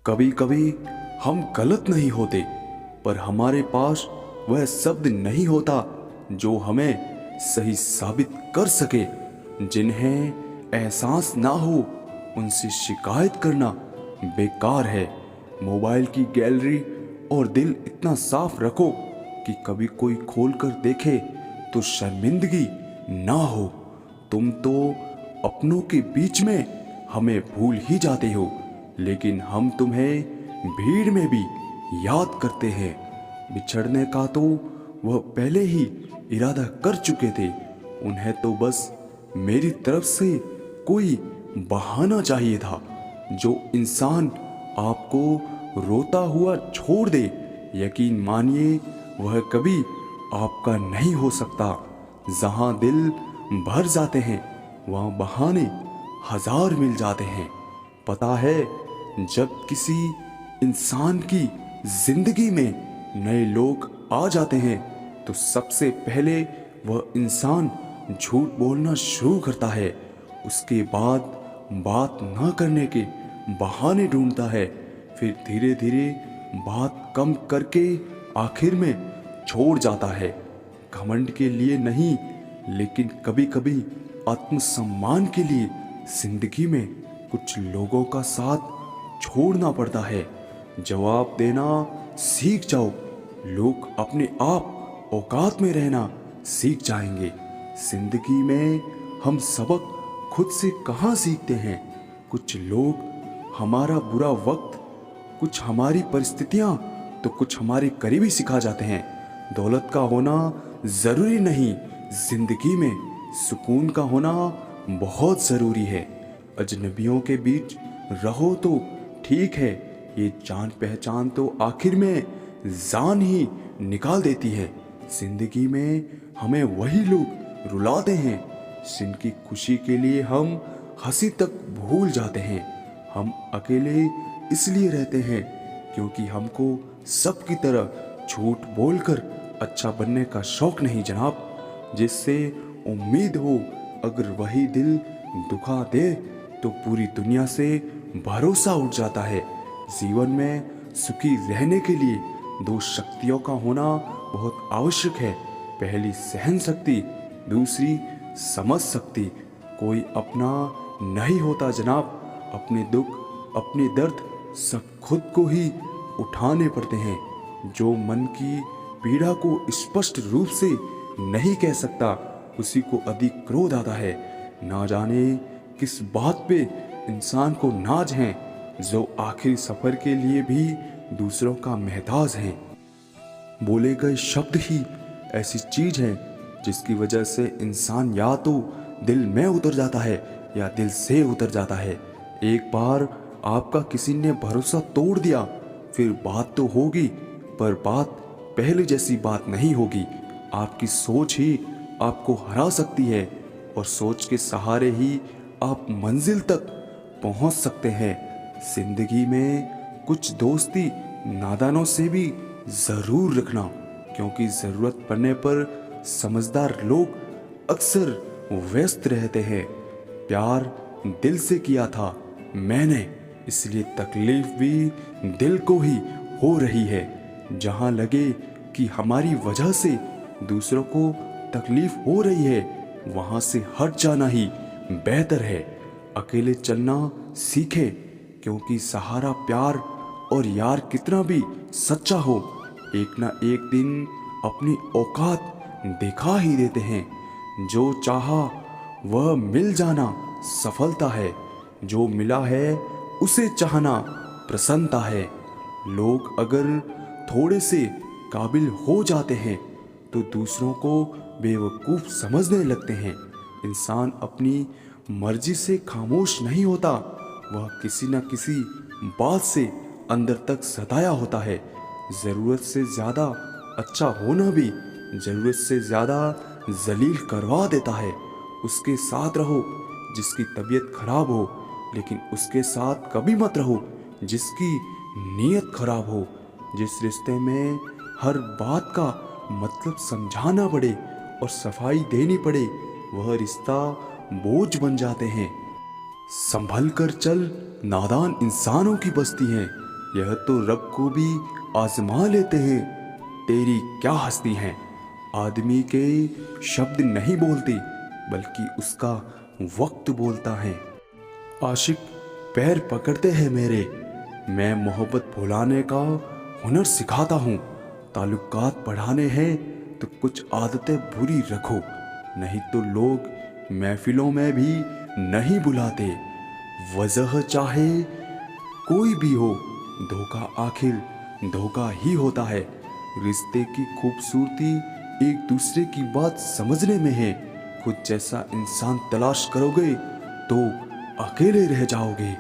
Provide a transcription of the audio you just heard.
कभी कभी हम गलत नहीं होते, पर हमारे पास वह शब्द नहीं होता जो हमें सही साबित कर सके। जिन्हें एहसास ना हो उनसे शिकायत करना बेकार है। मोबाइल की गैलरी और दिल इतना साफ रखो कि कभी कोई खोल कर देखे तो शर्मिंदगी ना हो। तुम तो अपनों के बीच में हमें भूल ही जाते हो, लेकिन हम तुम्हें भीड़ में भी याद करते हैं। बिछड़ने का तो वह पहले ही इरादा कर चुके थे। उन्हें तो बस मेरी तरफ से कोई बहाना चाहिए था। जो इंसान आपको रोता हुआ छोड़ दे, यकीन मानिए वह कभी आपका नहीं हो सकता। जहां दिल भर जाते हैं वहां बहाने हजार मिल जाते हैं। पता है, जब किसी इंसान की जिंदगी में नए लोग आ जाते हैं तो सबसे पहले वह इंसान झूठ बोलना शुरू करता है। उसके बाद बात न करने के बहाने ढूंढता है, फिर धीरे धीरे बात कम करके आखिर में छोड़ जाता है। घमंड के लिए नहीं, लेकिन कभी कभी आत्मसम्मान के लिए जिंदगी में कुछ लोगों का साथ छोड़ना पड़ता है। जवाब देना सीख जाओ, लोग अपने आप औकात में रहना सीख जाएंगे। जिंदगी में हम सबक खुद से कहाँ सीखते हैं? कुछ लोग हमारा बुरा वक्त, कुछ हमारी परिस्थितियां, तो कुछ हमारे करीबी सिखा जाते हैं। दौलत का होना जरूरी नहीं, जिंदगी में सुकून का होना बहुत जरूरी है। अजनबियों के बीच रहो तो ठीक है, ये जान पहचान तो आखिर में जान ही निकाल देती है। जिंदगी में हमें वही लोग रुलाते हैं जिनकी खुशी के लिए हम हंसी तक भूल जाते हैं। हम अकेले इसलिए रहते हैं क्योंकि हमको सबकी तरह झूठ बोलकर अच्छा बनने का शौक नहीं जनाब। जिससे उम्मीद हो अगर वही दिल दुखा दे तो पूरी दुनिया से भरोसा उठ जाता है। जीवन में सुखी रहने के लिए दो शक्तियों का होना बहुत आवश्यक है। पहली सहन शक्ति, दूसरी समझ शक्ति। कोई अपना नहीं होता जनाब। अपने दुख, अपने दर्द सब खुद को ही उठाने पड़ते हैं। जो मन की पीड़ा को स्पष्ट रूप से नहीं कह सकता, उसी को अधिक क्रोध आता है। ना जाने किस बात पे इंसान को नाज है, जो आखिरी सफर के लिए भी दूसरों का महताज है। बोले गए शब्द ही ऐसी चीज है जिसकी वजह से इंसान या तो दिल में उतर जाता है या दिल से उतर जाता है। एक बार आपका किसी ने भरोसा तोड़ दिया, फिर बात तो होगी, पर बात पहले जैसी बात नहीं होगी। आपकी सोच ही आपको हरा सकती है और सोच के सहारे ही आप मंजिल तक पहुंच सकते हैं। जिंदगी में कुछ दोस्ती नादानों से भी जरूर रखना, क्योंकि जरूरत पड़ने पर समझदार लोग अक्सर व्यस्त रहते हैं। प्यार दिल से किया था मैंने, इसलिए तकलीफ भी दिल को ही हो रही है। जहां लगे कि हमारी वजह से दूसरों को तकलीफ हो रही है, वहां से हट जाना ही बेहतर है। अकेले चलना सीखे, क्योंकि सहारा प्यार और यार कितना भी सच्चा हो, एक ना एक दिन अपनी औकात दिखा ही देते हैं। जो चाहा वह मिल जाना सफलता है, जो मिला है उसे चाहना प्रसन्नता है। लोग अगर थोड़े से काबिल हो जाते हैं तो दूसरों को बेवकूफ समझने लगते हैं। इंसान अपनी मर्जी से खामोश नहीं होता, वह किसी न किसी बात से अंदर तक सताया होता है। जरूरत से ज्यादा अच्छा होना भी जरूरत से ज्यादा जलील करवा देता है। उसके साथ रहो जिसकी तबीयत खराब हो, लेकिन उसके साथ कभी मत रहो जिसकी नीयत खराब हो। जिस रिश्ते में हर बात का मतलब समझाना पड़े और सफाई देनी पड़े, वह रिश्ता बोझ बन जाते हैं। संभल कर चल नादान इंसानों की बस्ती है, यह तो रब को भी आजमा लेते हैं। तेरी क्या हस्ती है। आदमी के शब्द नहीं बोलते बल्कि उसका वक्त बोलता है। आशिक पैर पकड़ते हैं मेरे, मैं मोहब्बत भुलाने का हुनर सिखाता हूँ। ताल्लुकात बढ़ाने हैं तो कुछ आदतें बुरी रखो, नहीं तो लोग महफिलों में भी नहीं बुलाते। वजह चाहे कोई भी हो, धोखा आखिर धोखा ही होता है। रिश्ते की खूबसूरती एक दूसरे की बात समझने में है। खुद जैसा इंसान तलाश करोगे तो अकेले रह जाओगे।